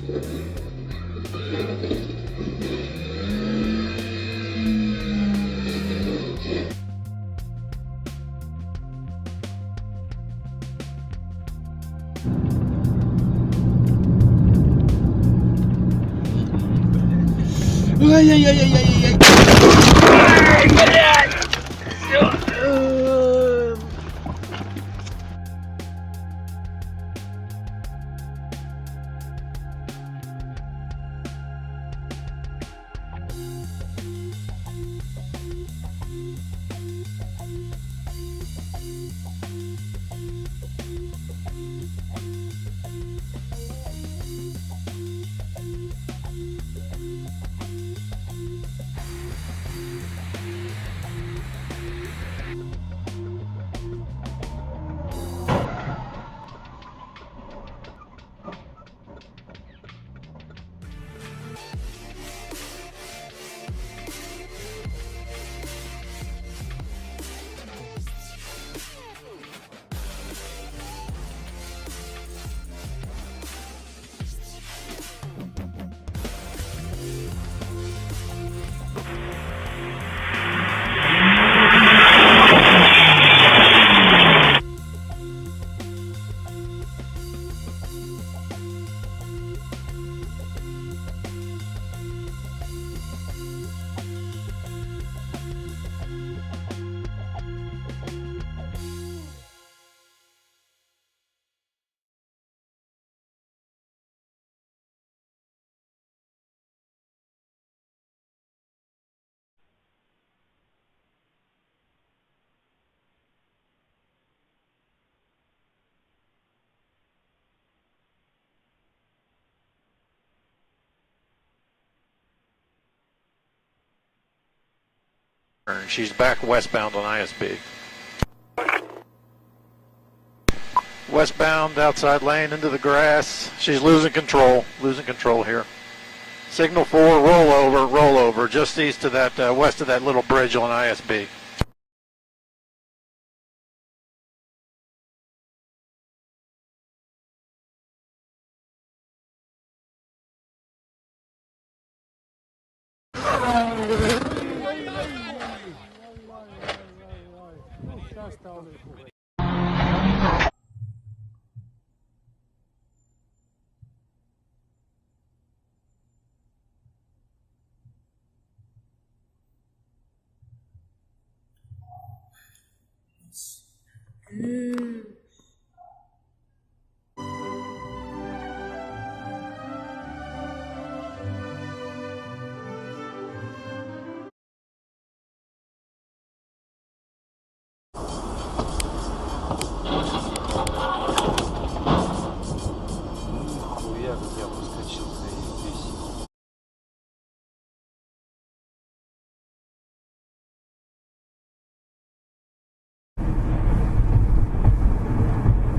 Ay, ay, ay, ay, ay, ay. She's back westbound on ISB. Westbound, outside lane, into the grass. She's losing control here. Signal 4, roll over, just east of that, west of that little bridge on ISB.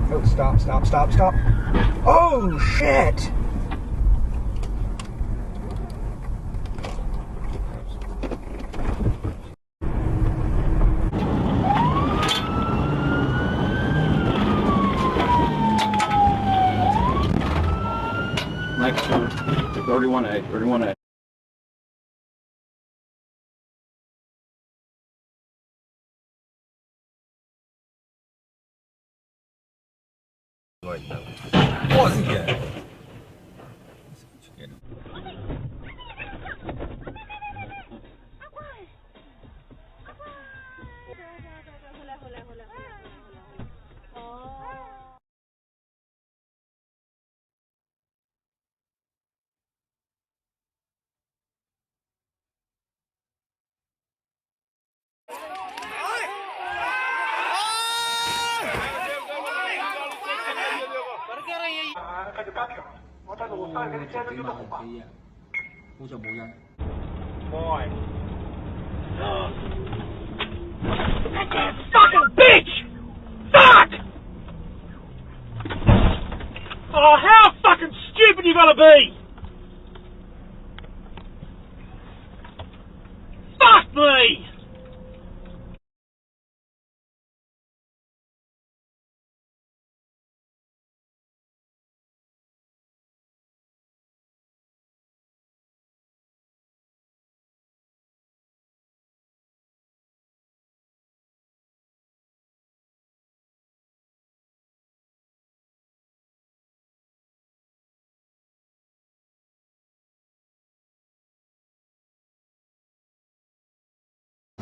Oh, stop. Oh, shit! Next one, 31A. Fucking bitch! Fuck! Oh, how fucking stupid you gotta be! Fuck me!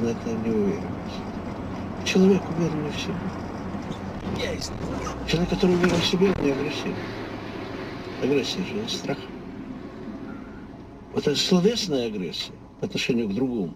сознательная неуверенность. Человек уверенный в себе. Человек, который уверен в себе, он не агрессивен. Агрессия же не страх. Вот это словесная агрессия по отношению к другому.